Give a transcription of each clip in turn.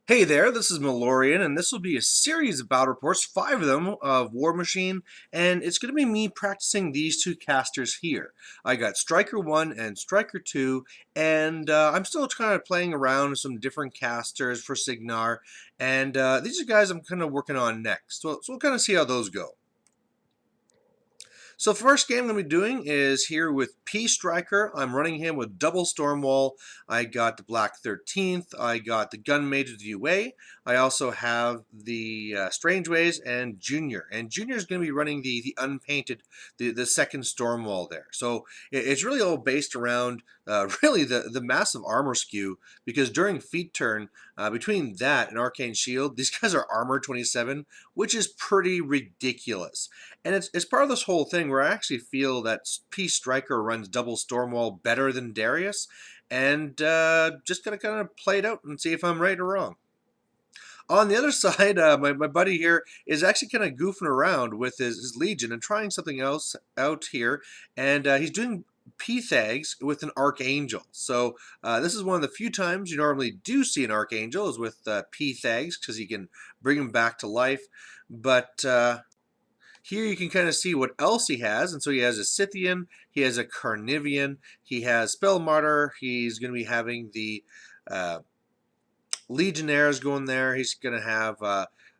Hey there, this is Malorian, and this will be a series of battle reports, 5 of them, of War Machine, and it's going to be me practicing these two casters here. I got Stryker 1 and Stryker 2, and I'm still kind of playing around with some different casters for Signar, and these are guys I'm kind of working on next. So we'll kind of see how those go. So the first game I'm going to be doing is here with P Stryker. I'm running him with double Stormwall. I got the Black 13th. I got the Gun Mage with UA. I also have the Strange Ways and Junior. And Junior is going to be running the unpainted, the second Stormwall there. So it's really all based around really the massive armor skew, because during feat turn, between that and Arcane Shield, these guys are armor 27, which is pretty ridiculous. And it's part of this whole thing where I actually feel that P Stryker runs double Stormwall better than Darius, and just gonna kind of play it out and see if I'm right or wrong. On the other side, my buddy here is actually kind of goofing around with his Legion and trying something else out here, and he's doing P-Thags with an Archangel. So this is one of the few times you normally do see an Archangel is with P-Thags, because he can bring him back to life. But here you can kind of see what else he has, and so he has a Scythian, he has a Carnivian, he has Spell Martyr, he's going to be having the uh, Legionnaires going there, he's going to have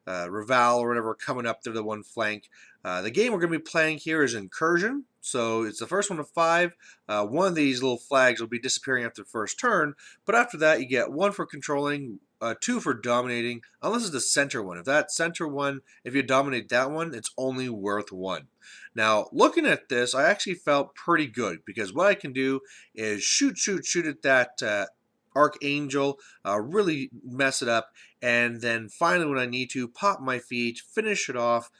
Raval or whatever coming up to the one flank. The game we're going to be playing here is Incursion, so it's the first one of 5. One of these little flags will be disappearing after the first turn, but after that you get 1 for controlling, 2 for dominating, unless it's the center one. If that center one, if you dominate that one, it's only worth 1. Now, looking at this, I actually felt pretty good, because what I can do is shoot at that Archangel, really mess it up, and then finally when I need to, pop my feet, finish it off,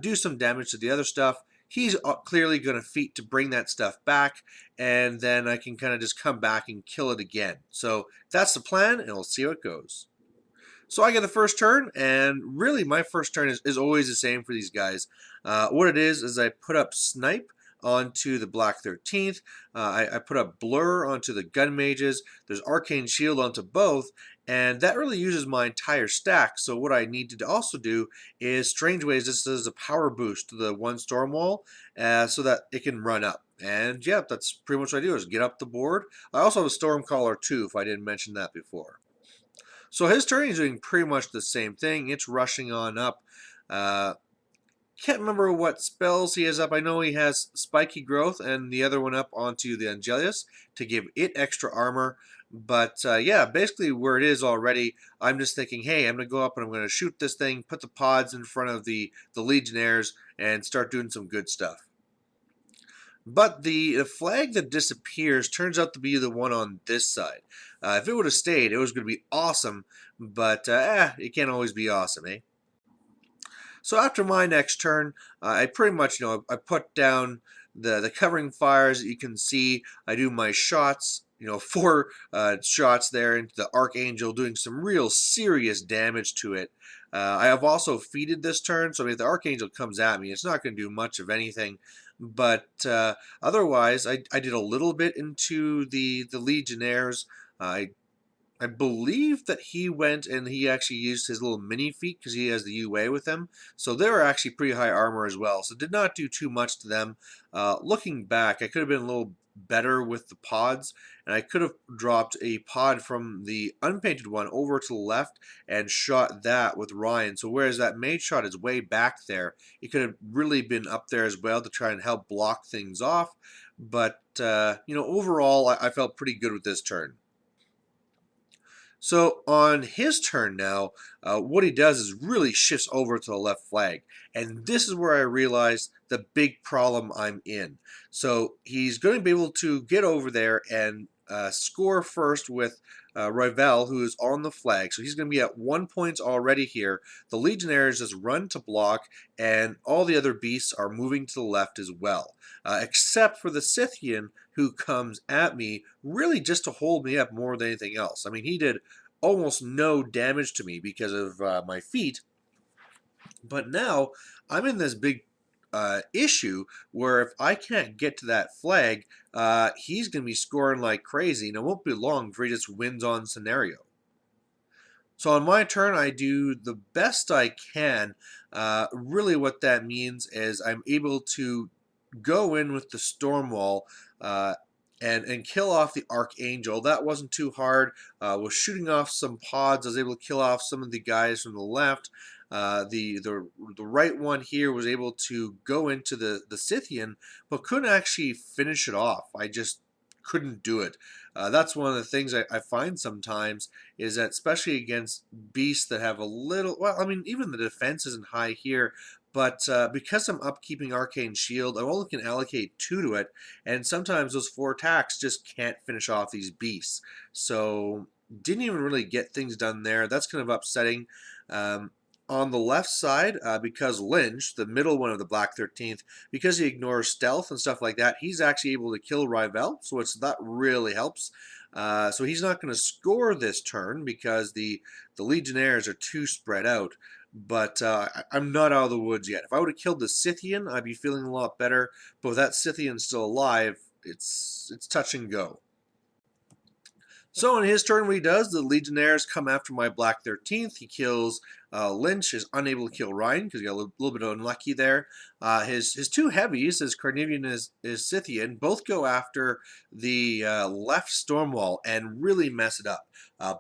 do some damage to the other stuff. He's clearly going to feat to bring that stuff back, and then I can kind of just come back and kill it again. So that's the plan, and we'll see how it goes. So I get the first turn, and really my first turn is always the same for these guys. What it is I put up Snipe onto the Black 13th. I put up Blur onto the Gun Mages. There's Arcane Shield onto both, and that really uses my entire stack. So what I need to also do is Strange Ways. This is a power boost to the one Stormwall, so that it can run up. And yeah, that's pretty much what I do, is get up the board. I also have a Stormcaller too, if I didn't mention that before. So his turn is doing pretty much the same thing. It's rushing on up. Uh, can't remember what spells he has up. I know he has Spiky Growth and the other one up onto the Angelius to give it extra armor. But yeah, basically where it is already, I'm just thinking, hey, I'm going to go up and I'm going to shoot this thing, put the pods in front of the Legionnaires, and start doing some good stuff. But the flag that disappears turns out to be the one on this side. If it would have stayed, it was going to be awesome, but it can't always be awesome, eh? So after my next turn, I pretty much, I put down the covering fires that you can see. I do my shots, 4 shots there into the Archangel, doing some real serious damage to it. I have also feeded this turn, so if the Archangel comes at me, it's not going to do much of anything. But otherwise, I did a little bit into the Legionnaires. I believe that he went and he actually used his little mini feat, because he has the UA with him. So they were actually pretty high armor as well. So did not do too much to them. Looking back, I could have been a little better with the pods, and I could have dropped a pod from the unpainted one over to the left and shot that with Ryan. So whereas that mage shot is way back there, it could have really been up there as well to try and help block things off. But overall, I felt pretty good with this turn. So on his turn now, what he does is really shifts over to the left flag. And this is where I realize the big problem I'm in. So he's going to be able to get over there and score first with Rival, who is on the flag. So he's going to be at 1 point already here. The Legionnaires just run to block, and all the other beasts are moving to the left as well. Except for the Scythian, who comes at me really just to hold me up more than anything else. I mean, he did almost no damage to me because of my feet, but now I'm in this big issue where if I can't get to that flag, he's going to be scoring like crazy, and it won't be long before he just wins on scenario. So on my turn, I do the best I can. Really, what that means is I'm able to go in with the Stormwall uh, and kill off the Archangel. That wasn't too hard. Was shooting off some pods. I was able to kill off some of the guys from the left. The right one here was able to go into the Scythian, but couldn't actually finish it off. I just couldn't do it. That's one of the things I find sometimes is that especially against beasts that have a little, well, I mean, even the defense isn't high here, but because I'm upkeeping Arcane Shield, I only can allocate 2 to it, and sometimes those 4 attacks just can't finish off these beasts. So didn't even really get things done there. That's kind of upsetting. Um, on the left side, because Lynch, the middle one of the Black 13th, because he ignores stealth and stuff like that, he's actually able to kill Rivel, so that really helps. So he's not going to score this turn because the Legionnaires are too spread out. But I'm not out of the woods yet. If I would have killed the Scythian, I'd be feeling a lot better. But with that Scythian still alive, it's touch and go. So on his turn, what he does, the Legionnaires come after my Black 13th. He kills Lynch, is unable to kill Ryan because he got a little bit unlucky there. His 2 heavies, his Carnivian and his Scythian, both go after the left Stormwall and really mess it up.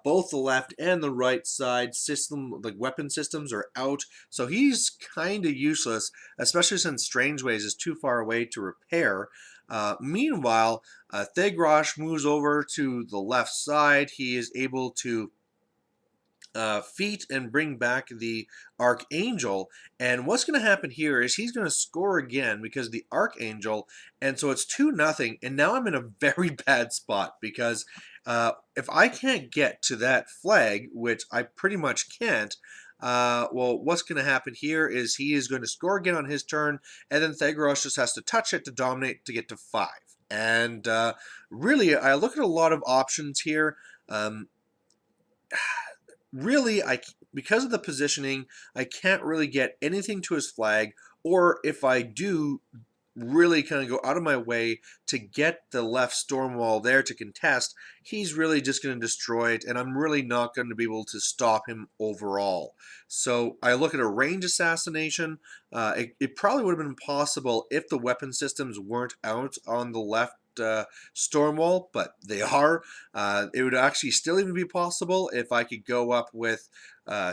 Both the left and the right side system, like weapon systems, are out. So he's kind of useless, especially since Strange Ways is too far away to repair. Meanwhile, Thegrosh moves over to the left side. He is able to feat and bring back the Archangel. And what's going to happen here is he's going to score again because the Archangel, and so it's 2-0. And now I'm in a very bad spot because if I can't get to that flag, which I pretty much can't, well, what's going to happen here is he is going to score again on his turn, and then Thegrosh just has to touch it to dominate to get to 5. And really, I look at a lot of options here. Really, because of the positioning, I can't really get anything to his flag, or if I do, really kind of go out of my way to get the left Stormwall there to contest, he's really just going to destroy it, and I'm really not going to be able to stop him overall. So I look at a range assassination. It probably would have been possible if the weapon systems weren't out on the left Stormwall, but they are. It would actually still even be possible if I could go up with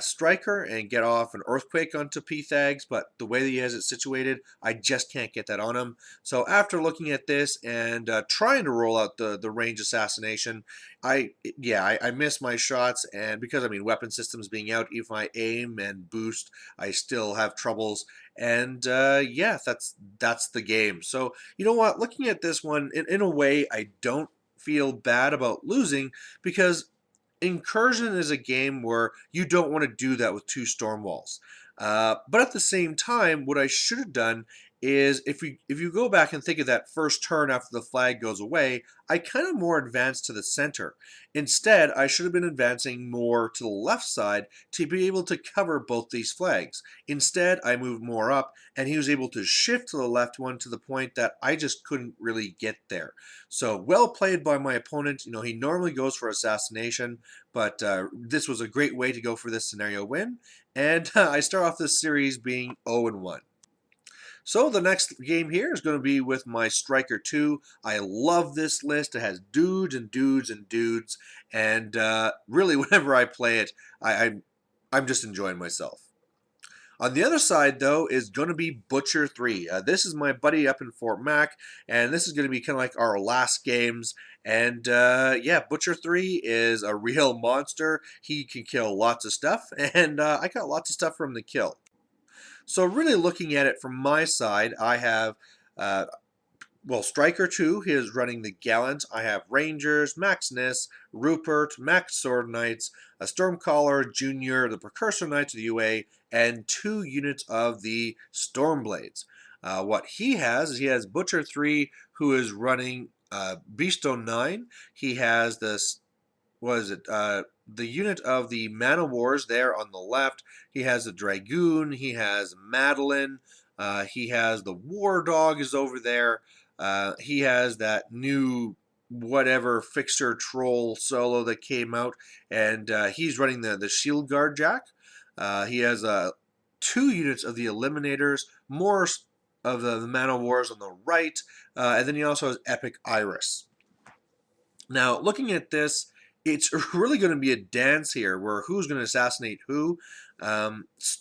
Stryker and get off an Earthquake onto P-Thags, but the way that he has it situated, I just can't get that on him. So after looking at this and trying to roll out the range assassination, I miss my shots, and because, I mean, weapon systems being out, if I aim and boost, I still have troubles. And yeah, that's the game. So you know what? Looking at this one, in a way, I don't feel bad about losing because Incursion is a game where you don't want to do that with 2 Stormwalls. But at the same time, what I should have done is if you go back and think of that first turn after the flag goes away, I kind of more advanced to the center. Instead, I should have been advancing more to the left side to be able to cover both these flags. Instead, I moved more up, and he was able to shift to the left one to the point that I just couldn't really get there. So well played by my opponent. You know, he normally goes for assassination, but this was a great way to go for this scenario win. And I start off this series being 0-1. So the next game here is going to be with my Stryker 2. I love this list. It has dudes and dudes and dudes. And really, whenever I play it, I'm just enjoying myself. On the other side, though, is going to be Butcher 3. This is my buddy up in Fort Mac, and this is going to be kind of like our last games. And yeah, Butcher 3 is a real monster. He can kill lots of stuff, and I got lots of stuff from the kill. So really looking at it from my side, I have, well, Stryker 2, he is running the Gallant. I have Rangers, Maximus, Rupert, Max Sword Knights, a Stormcaller Junior, the Precursor Knights of the UA, and 2 units of the Stormblades. What he has is he has Butcher 3, who is running Beastone 9. He has this, what is it, the unit of the Man Wars there on the left. He has a Dragoon. He has Madeline. He has the War Dog is over there. He has that new whatever fixer troll solo that came out, and he's running the shield guard jack. He has 2 units of the eliminators, more of the Man of Wars on the right, and then he also has Epic Iris. Now, looking at this, it's really going to be a dance here where who's going to assassinate who.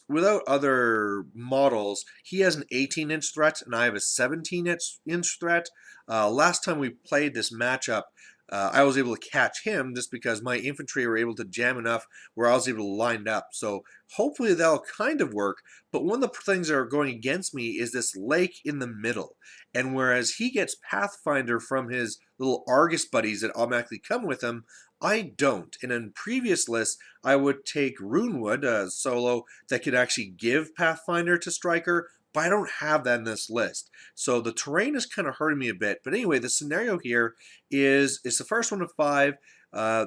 Without other models, he has an 18-inch threat and I have a 17-inch threat. Last time we played this matchup, I was able to catch him just because my infantry were able to jam enough where I was able to line up. So hopefully that'll kind of work. But one of the things that are going against me is this lake in the middle. And whereas he gets Pathfinder from his little Argus buddies that automatically come with him, I don't. And in previous lists, I would take Runewood, a solo that could actually give Pathfinder to Stryker, but I don't have that in this list. So the terrain is kind of hurting me a bit. But anyway, the scenario here is it's the first one of 5.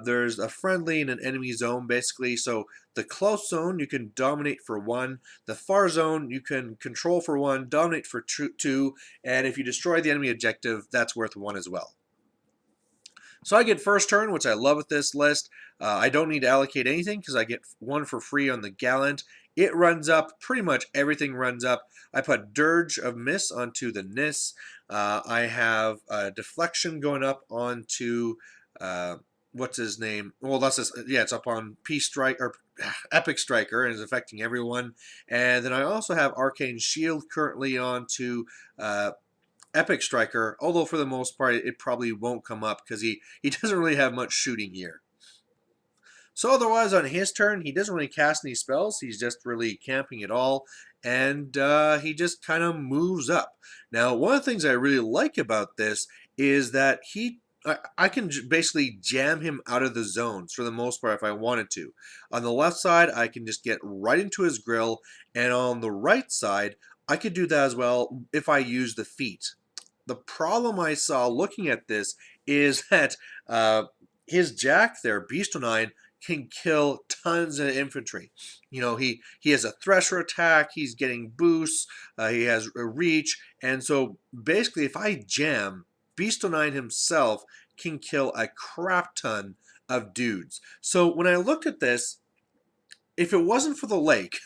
There's a friendly and an enemy zone, basically. So the close zone, you can dominate for 1. The far zone, you can control for 1, dominate for 2. And if you destroy the enemy objective, that's worth 1 as well. So I get first turn, which I love with this list. I don't need to allocate anything because I get 1 for free on the Gallant. It runs up, pretty much everything runs up. I put Dirge of Miss onto the Nis. I have Deflection going up onto, what's his name? Well, that's just, yeah, it's up on Stryker, or Epic Stryker, and is affecting everyone. And then I also have Arcane Shield currently onto Epic Stryker, although for the most part it probably won't come up because he doesn't really have much shooting here. So otherwise on his turn, he doesn't really cast any spells. He's just really camping it all, and he just kind of moves up. Now, one of the things I really like about this is that I can basically jam him out of the zones for the most part if I wanted to. On the left side, I can just get right into his grill, and on the right side, I could do that as well if I use the feat. The problem I saw looking at this is that his jack there, Beastonine, can kill tons of infantry. You know, he has a thresher attack, he's getting boosts, he has a reach, and so basically if I jam, Beastonine himself can kill a crap ton of dudes. So when I looked at this, if it wasn't for the lake,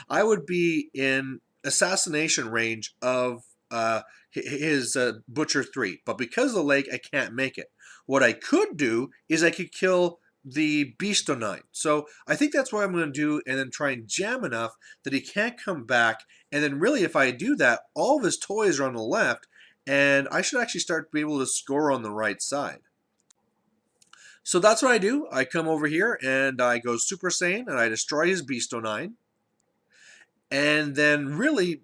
I would be in assassination range of his Butcher 3. But because of the lake, I can't make it. What I could do is I could kill the Beastonine. So I think that's what I'm going to do, and then try and jam enough that he can't come back. And then really, if I do that, all of his toys are on the left, and I should actually start to be able to score on the right side. So that's what I do. I come over here, and I go Super Saiyan, and I destroy his Beastonine. And then really,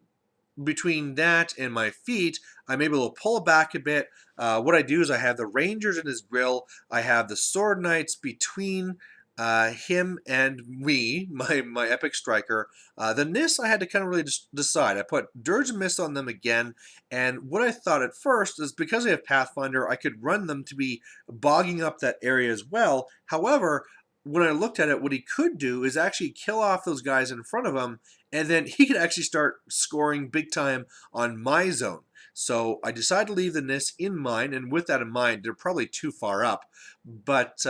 between that and my feet, I'm able to pull back a bit. What I do is I have the Rangers in his grill. I have the Sword Knights between him and me, my Epic Stryker. The Nis, I had to kind of really decide. I put Dirge and Mist on them again, and what I thought at first is because I have Pathfinder, I could run them to be bogging up that area as well. However, when I looked at it, what he could do is actually kill off those guys in front of him, and then he could actually start scoring big time on my zone. So I decided to leave the Nis in mine, and with that in mind, they're probably too far up. But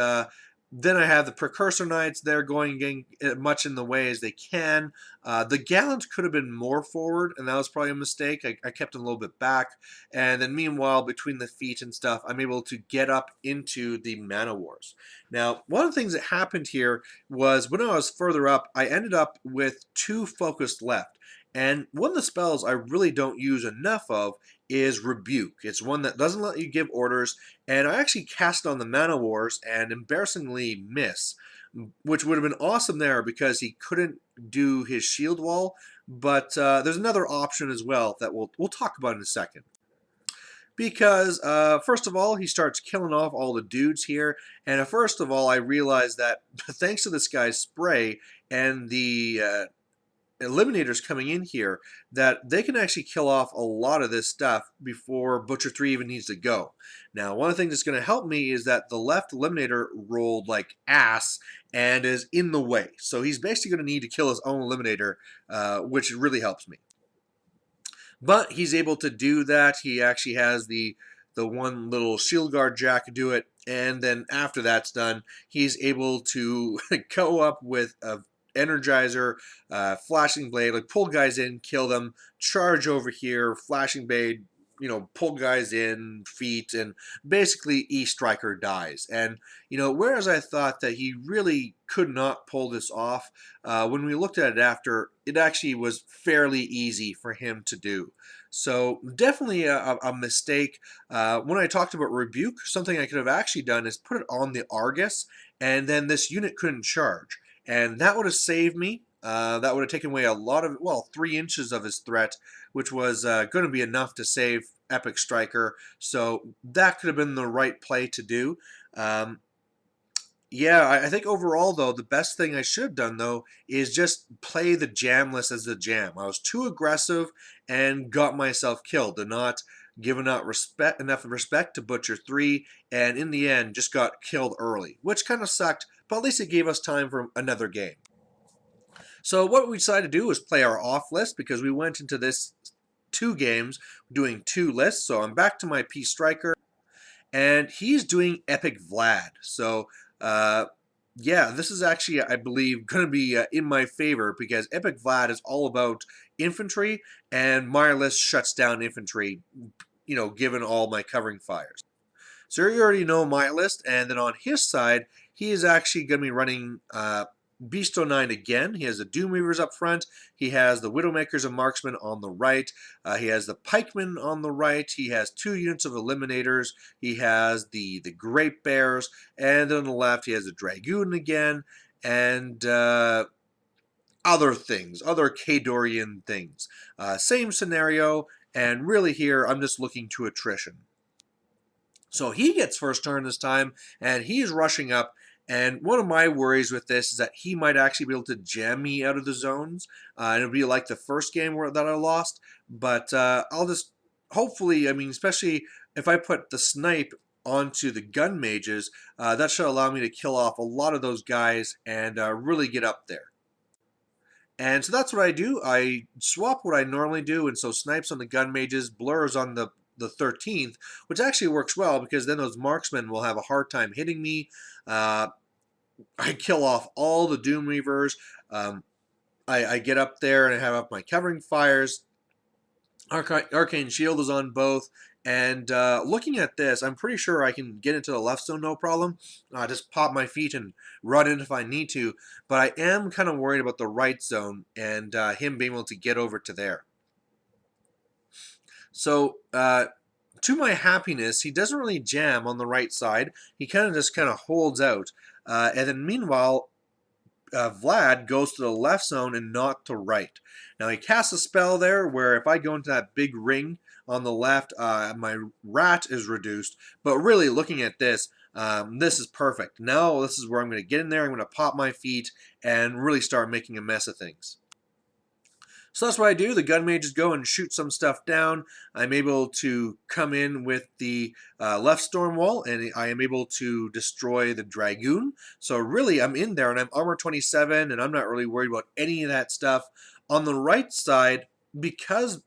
then I have the Precursor Knights. They're getting much in the way as they can. The Gallant could have been more forward, and that was probably a mistake. I kept them a little bit back. And then meanwhile, between the feet and stuff, I'm able to get up into the Mana Wars. Now, one of the things that happened here was when I was further up, I ended up with 2 focused left. And one of the spells I really don't use enough of is Rebuke. It's one that doesn't let you give orders, and I actually cast on the Mana Wars and embarrassingly miss, which would have been awesome there because he couldn't do his shield wall, but there's another option as well that we'll talk about in a second. Because, first of all, he starts killing off all the dudes here, and first of all, I realized that thanks to this guy's spray and the eliminators coming in here, that they can actually kill off a lot of this stuff before Butcher 3 even needs to go. Now, one of the things that's going to help me is that the left eliminator rolled like ass and is in the way. So he's basically going to need to kill his own eliminator, which really helps me. But he's able to do that. He actually has the the one little shield guard jack do it, and then after that's done, he's able to go up with a Energizer, Flashing Blade, like pull guys in, kill them, charge over here, Flashing Blade, pull guys in, feet, and basically Stryker dies. And, whereas I thought that he really could not pull this off, when we looked at it after, it actually was fairly easy for him to do. So definitely a mistake. When I talked about Rebuke, something I could have actually done is put it on the Argus, and then this unit couldn't charge. And that would have saved me. That would have taken away a lot of, 3 inches of his threat, which was going to be enough to save Epic Stryker. So that could have been the right play to do. Yeah, I think overall, though, the best thing I should have done, though, is just play the jam list as the jam. I was too aggressive and got myself killed, and not given out enough respect to Butcher 3, and in the end, just got killed early, which kind of sucked, but at least it gave us time for another game. So what we decided to do was play our off list, because we went into this 2 games doing 2 lists. So I'm back to my P Stryker, and he's doing Epic Vlad. So yeah, this is actually, I believe, going to be in my favor, because Epic Vlad is all about infantry, and my list shuts down infantry, given all my covering fires. So you already know my list, and then on his side, he is actually going to be running Beast 09 again. He has the Doomweavers up front. He has the Widowmakers and Marksmen on the right. He has the Pikemen on the right. He has 2 units of Eliminators. He has the Grape Bears. And on the left, he has the Dragoon again. And other things, other Kadorian things. Same scenario. And really here, I'm just looking to attrition. So he gets first turn this time, and he's rushing up. And one of my worries with this is that he might actually be able to jam me out of the zones. And it'll be like the first game that I lost. But I'll just, hopefully, especially if I put the snipe onto the gun mages, that should allow me to kill off a lot of those guys and really get up there. And so that's what I do. I swap what I normally do, and so snipes on the gun mages, blurs on the 13th, which actually works well, because then those marksmen will have a hard time hitting me. I kill off all the Doomweavers. I get up there and I have up my covering fires. Arcane Shield is on both. And looking at this, I'm pretty sure I can get into the left zone no problem. Just pop my feet and run in if I need to. But I am kind of worried about the right zone and him being able to get over to there. So, to my happiness, he doesn't really jam on the right side. He just holds out. And then meanwhile, Vlad goes to the left zone and not to right. Now he casts a spell there where if I go into that big ring on the left, my rat is reduced. But really, looking at this, this is perfect. Now this is where I'm going to get in there. I'm going to pop my feet and really start making a mess of things. So that's what I do. The gun mages go and shoot some stuff down. I'm able to come in with the left storm wall, and I am able to destroy the Dragoon. So really, I'm in there, and I'm armor 27, and I'm not really worried about any of that stuff. On the right side, because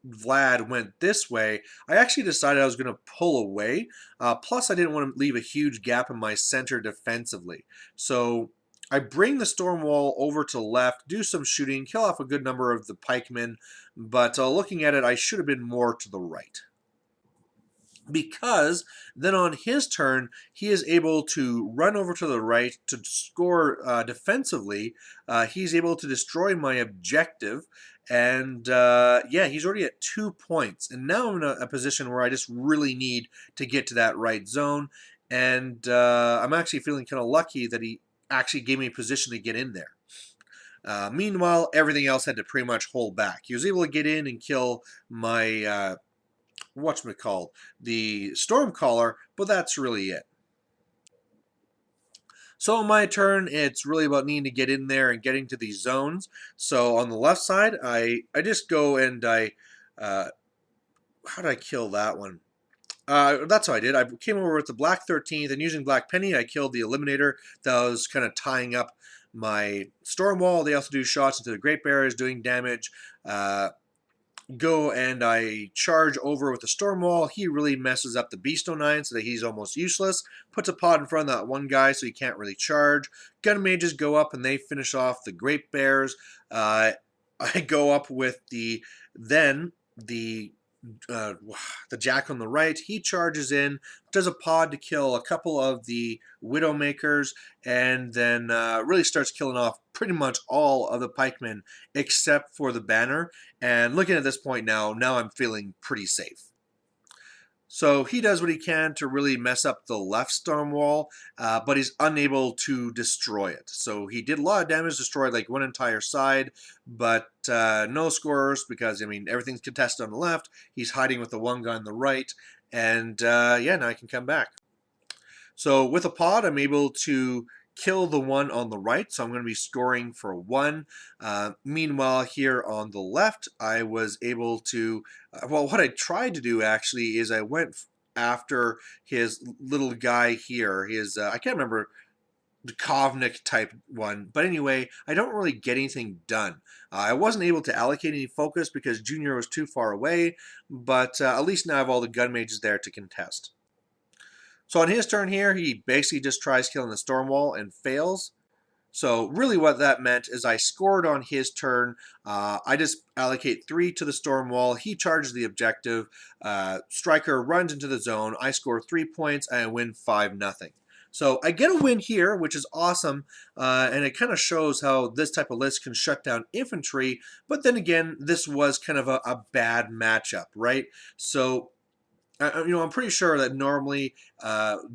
Vlad went this way, I actually decided I was going to pull away. Plus, I didn't want to leave a huge gap in my center defensively. So I bring the storm wall over to the left, do some shooting, kill off a good number of the pikemen, but looking at it, I should have been more to the right. Because then on his turn, he is able to run over to the right to score defensively. He's able to destroy my objective, and yeah, he's already at 2 points. And now I'm in a position where I just really need to get to that right zone, and I'm actually feeling kind of lucky that he actually gave me a position to get in there. Meanwhile, everything else had to pretty much hold back. He was able to get in and kill my whatchamacallit, the Stormcaller, but that's really it. So on my turn, it's really about needing to get in there and getting to these zones. So on the left side, I just go and how did I kill that one? That's how I did. I came over with the Black 13th, and using Black Penny, I killed the Eliminator that was kind of tying up my Storm Wall. They also do shots into the Great Bears, doing damage. go and I charge over with the Storm Wall. He really messes up the Beast 09 so that he's almost useless. Puts a pod in front of that one guy so he can't really charge. Gun Mages go up and they finish off the Great Bears. I go up with then uh, the Jack on the right. He charges in, does a pod to kill a couple of the Widowmakers, and then really starts killing off pretty much all of the pikemen except for the banner. And looking at this point now I'm feeling pretty safe. So he does what he can to really mess up the left storm wall, but he's unable to destroy it. So he did a lot of damage, destroyed like one entire side, but no scores because, I mean, everything's contested on the left. He's hiding with the one guy on the right, and yeah, now I can come back. So with a pod, I'm able to kill the one on the right, so I'm going to be scoring for 1. Meanwhile, here on the left, I was able to, well, what I tried to do actually is I went after his little guy here, his, I can't remember, the Kovnik type one, but anyway, I don't really get anything done. I wasn't able to allocate any focus because Junior was too far away, but at least now I have all the gun mages there to contest. So on his turn here, he basically just tries killing the storm wall and fails. So really what that meant is I scored on his turn. I just allocate 3 to the storm wall. He charges the objective. Stryker runs into the zone. I score 3 points and I win 5-0. So I get a win here, which is awesome, and it kind of shows how this type of list can shut down infantry. But then again, this was kind of a bad matchup, right? So I'm pretty sure that normally,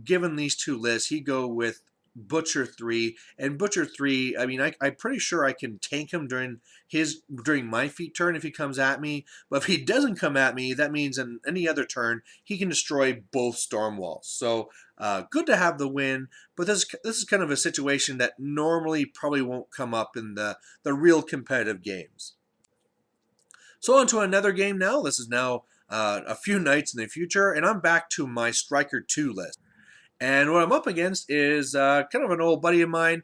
given these two lists, he'd go with Butcher 3. And Butcher 3, I mean, I'm pretty sure I can tank him during my feat turn if he comes at me. But if he doesn't come at me, that means in any other turn, he can destroy both storm walls. So good to have the win, but this is kind of a situation that normally probably won't come up in the real competitive games. So on to another game now. This is now a few nights in the future, and I'm back to my Stryker 2 list. And what I'm up against is kind of an old buddy of mine.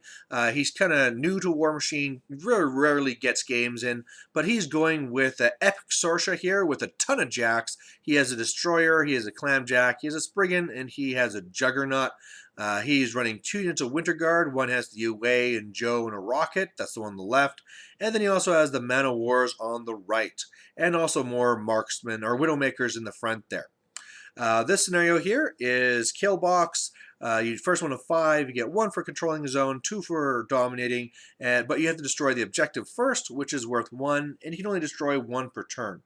He's kind of new to War Machine, very rarely gets games in, but he's going with Epic Sorsha here with a ton of jacks. He has a Destroyer, he has a Clamjack, he has a Spriggan, and he has a Juggernaut. He's running 2 units of Winter Guard. One has the Yue and Joe and a Rocket. That's the one on the left. And then he also has the Man of Wars on the right. And also more Marksmen or Widowmakers in the front there. This scenario here is kill box. You first one of 5, you get 1 for controlling the zone, 2 for dominating, but you have to destroy the objective first, which is worth 1, and you can only destroy 1 per turn.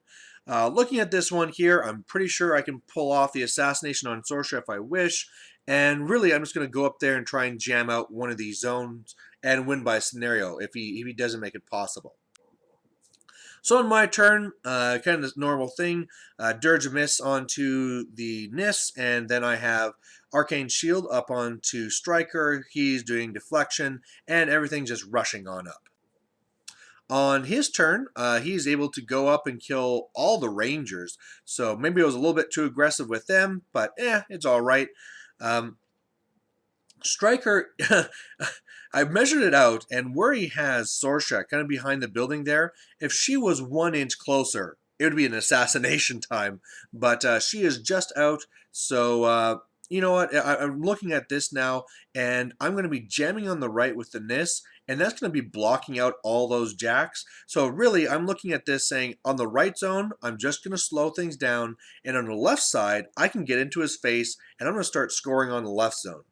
Looking at this one here, I'm pretty sure I can pull off the assassination on Sorsha if I wish, and really I'm just going to go up there and try and jam out one of these zones and win by scenario if he doesn't make it possible. So on my turn, kind of this normal thing, Dirge of Mist onto the Nis, and then I have Arcane Shield up onto Stryker. He's doing deflection, and everything's just rushing on up. On his turn, he's able to go up and kill all the Rangers, so maybe I was a little bit too aggressive with them, but it's all right. Stryker, I measured it out, and where he has Sorsha kind of behind the building there, if she was 1 inch closer, it would be an assassination time. But she is just out, so you know what? I'm looking at this now, and I'm going to be jamming on the right with the Nis, and that's going to be blocking out all those jacks. So really, I'm looking at this saying, on the right zone, I'm just going to slow things down, and on the left side, I can get into his face, and I'm going to start scoring on the left zone.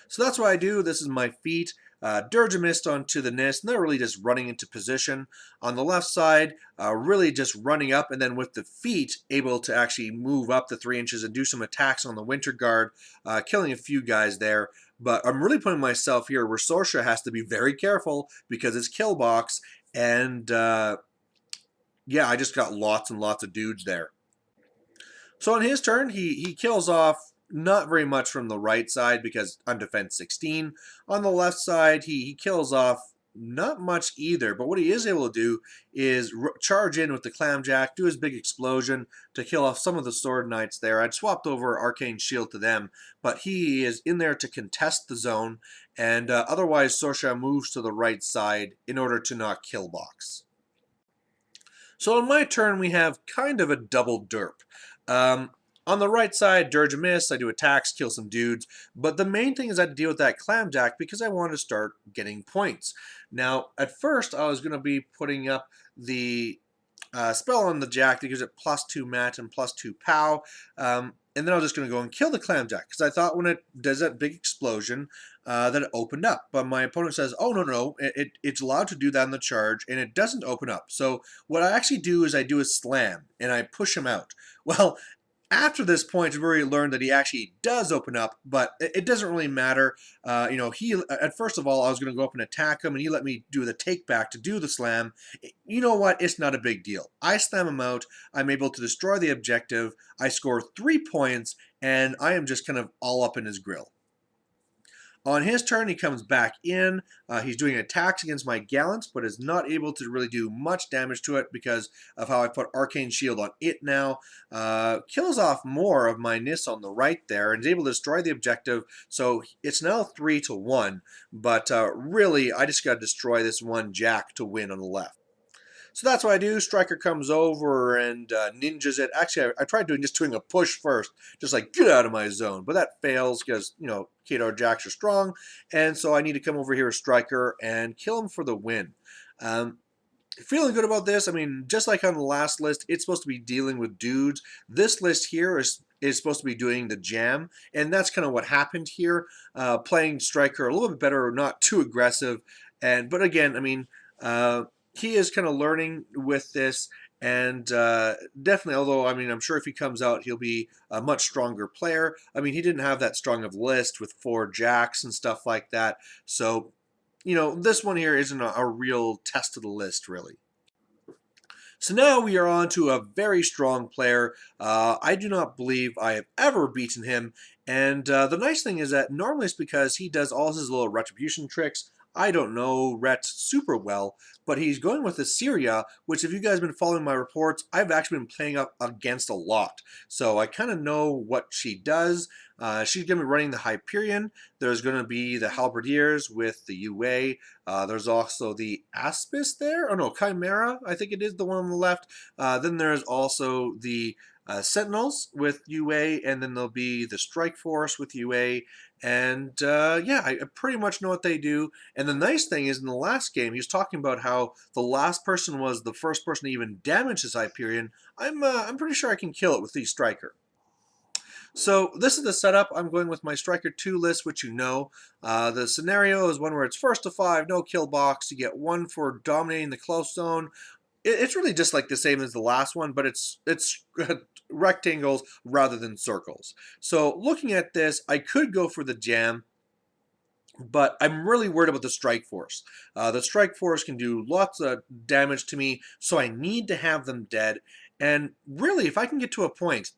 So that's what I do. This is my feat. Dirge of Mist onto the Nis, and they're really just running into position. On the left side, really just running up, and then with the feet, able to actually move up the 3 inches and do some attacks on the Winter Guard, killing a few guys there. But I'm really putting myself here where Sorsha has to be very careful because it's kill box, and yeah, I just got lots and lots of dudes there. So on his turn, he kills off not very much from the right side because I'm defense 16. On the left side, he kills off not much either, but what he is able to do is charge in with the Clamjack, do his big explosion to kill off some of the Sword Knights there. I'd swapped over Arcane Shield to them, but he is in there to contest the zone, and otherwise Sorsha moves to the right side in order to not kill box. So on my turn, we have kind of a double derp. Um, on the right side, Dirge and Miss, I do attacks, kill some dudes, but the main thing is I had to deal with that Clamjack because I wanted to start getting points. Now, at first, I was going to be putting up the spell on the Jack that gives it +2 mat and +2 POW. And then I was just going to go and kill the Clamjack because I thought when it does that big explosion that it opened up. But my opponent says, oh, no, it's allowed to do that in the charge and it doesn't open up. So what I actually do is I do a slam and I push him out. Well, after this point, where he learned that he actually does open up, but it doesn't really matter. He at first of all, I was going to go up and attack him, and he let me do the take back to do the slam. You know what? It's not a big deal. I slam him out. I'm able to destroy the objective. I score 3 points, and I am just kind of all up in his grill. On his turn, he comes back in. He's doing attacks against my Gallants, but is not able to really do much damage to it because of how I put Arcane Shield on it now. Kills off more of my Nis on the right there and is able to destroy the objective. So it's now 3-1. But really, I just got to destroy this one Jack to win on the left. So that's what I do. Stryker comes over and ninjas it. Actually, I tried just doing a push first, just like get out of my zone. But that fails because, Kadar Jacks are strong. And so I need to come over here with Stryker and kill him for the win. Feeling good about this. I mean, just like on the last list, it's supposed to be dealing with dudes. This list here is supposed to be doing the jam, and that's kind of what happened here. Playing Stryker a little bit better, not too aggressive. But again, I mean, he is kind of learning with this, and definitely, although, I mean, I'm sure if he comes out, he'll be a much stronger player. I mean, he didn't have that strong of list with 4 Jacks and stuff like that, so, this one here isn't a real test of the list, really. So now we are on to a very strong player. I do not believe I have ever beaten him, and the nice thing is that normally it's because he does all his little retribution tricks. I don't know Ret super well, but he's going with Assyria, which if you guys have been following my reports, I've actually been playing up against a lot. So I kind of know what she does. She's going to be running the Hyperion. There's going to be the Halberdiers with the UA. There's also the Aspis there. Oh no, Chimera, I think it is the one on the left. Then there's also the Sentinels with UA, and then there'll be the Strike Force with UA, and yeah, I pretty much know what they do. And the nice thing is, in the last game, he was talking about how the last person was the first person to even damage his Hyperion. I'm pretty sure I can kill it with the Stryker. So this is the setup. I'm going with my Stryker 2 list, which you know. The scenario is one where it's first to 5, no kill box. You get 1 for dominating the close zone. It's really just like the same as the last one, but it's rectangles rather than circles. So looking at this, I could go for the jam, but I'm really worried about the Strike Force. The Strike Force can do lots of damage to me, so I need to have them dead. And really, if I can get to a point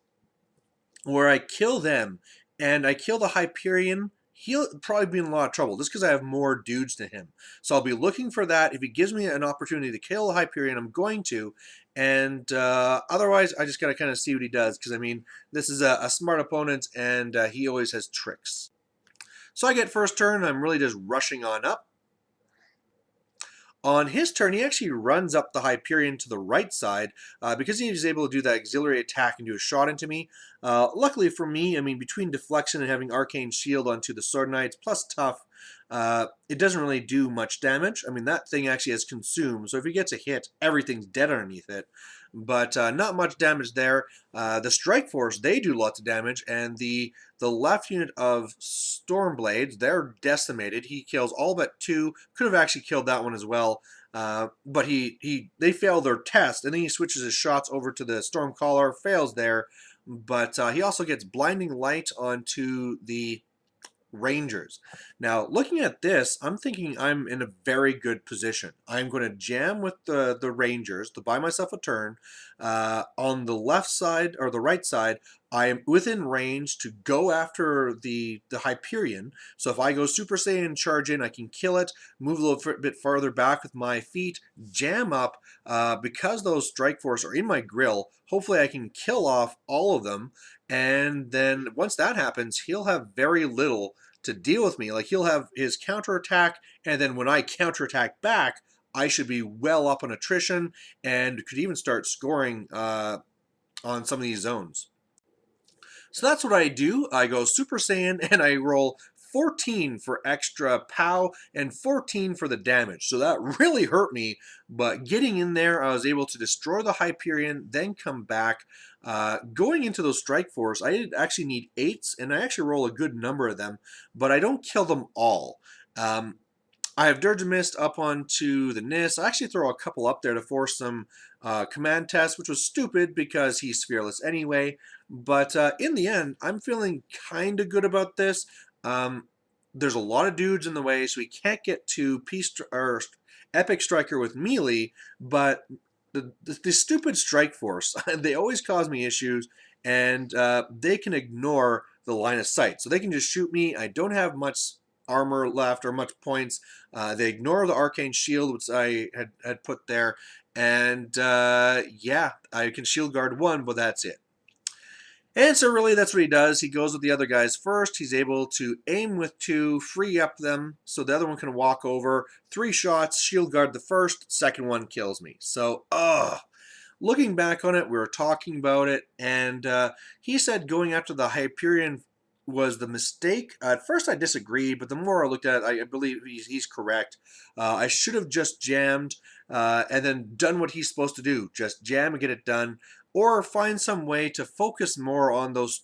where I kill them and I kill the Hyperion, he'll probably be in a lot of trouble just because I have more dudes to him. So I'll be looking for that. If he gives me an opportunity to kill the Hyperion, I'm going to. And otherwise, I just got to kind of see what he does because, I mean, this is a smart opponent and he always has tricks. So I get first turn. I'm really just rushing on up. On his turn, he actually runs up the Hyperion to the right side because he was able to do that auxiliary attack and do a shot into me. Luckily for me, I mean, between deflection and having Arcane Shield onto the Sword Knights, plus tough, it doesn't really do much damage. I mean, that thing actually has consumed, so if he gets a hit, everything's dead underneath it. But not much damage there. The Strike Force, they do lots of damage, and the left unit of Stormblades, they're decimated. He kills all but 2. Could have actually killed that one as well. But they fail their test, and then he switches his shots over to the Stormcaller, fails there. But he also gets Blinding Light onto the Rangers. Now, looking at this, I'm thinking I'm in a very good position. I'm going to jam with the Rangers to buy myself a turn. On the left side, or the right side, I am within range to go after the Hyperion. So if I go Super Saiyan charge in, I can kill it, move a little bit farther back with my feet, jam up. Because those Strike Force are in my grill, hopefully I can kill off all of them. And then once that happens, he'll have very little to deal with me. Like, he'll have his counterattack, and then when I counterattack back, I should be well up on attrition and could even start scoring on some of these zones. So that's what I do. I go Super Saiyan and I roll 14 for extra POW and 14 for the damage. So that really hurt me, but getting in there, I was able to destroy the Hyperion, then come back. Going into those Strike Force, I did actually need 8s, and I actually roll a good number of them, but I don't kill them all. I have Dirge Mist up onto the NIS. I actually throw a couple up there to force some command tests, which was stupid because he's fearless anyway. But in the end, I'm feeling kind of good about this. There's a lot of dudes in the way, so we can't get to Epic Striker with melee, but the stupid Strike Force, they always cause me issues, and they can ignore the line of sight. So they can just shoot me. I don't have much armor left or much points. They ignore the Arcane Shield, which I had put there. And yeah, I can Shield Guard 1, but that's it. And so really that's what he does. He goes with the other guys first. He's able to aim with 2, free up them, so the other one can walk over. 3 shots, Shield Guard the first, second one kills me. So, looking back on it, we were talking about it, and he said going after the Hyperion was the mistake. At first I disagreed, but the more I looked at it, I believe he's correct. I should have just jammed and then done what he's supposed to do. Just jam and get it done. Or find some way to focus more on those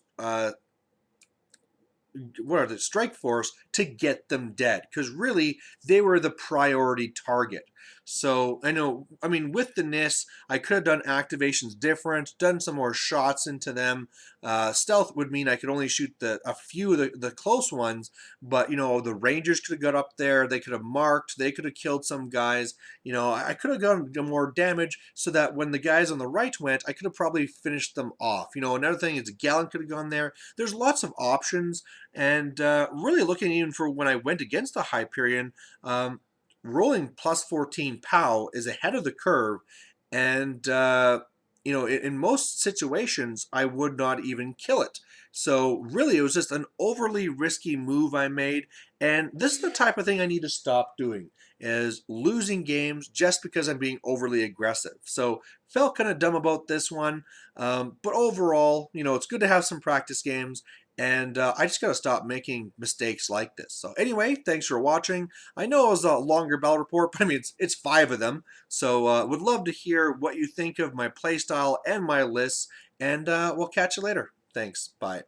Strike Force to get them dead, because really they were the priority target. So I mean, with the NIS, I could have done activations different, done some more shots into them. Stealth would mean I could only shoot a few of the close ones, but the Rangers could have got up there, they could have marked, they could have killed some guys. I could have gotten more damage so that when the guys on the right went, I could have probably finished them off. Another thing is Gallon could have gone there. There's lots of options, and really looking even for when I went against the Hyperion, rolling plus 14 POW is ahead of the curve, and in most situations I would not even kill it. So really it was just an overly risky move I made, and this is the type of thing I need to stop doing, is losing games just because I'm being overly aggressive. So felt kind of dumb about this one, but overall, it's good to have some practice games, and I just got to stop making mistakes like this. So anyway, thanks for watching. I know it was a longer battle report, but I mean, it's 5 of them. So would love to hear what you think of my playstyle and my lists, and we'll catch you later. Thanks. Bye.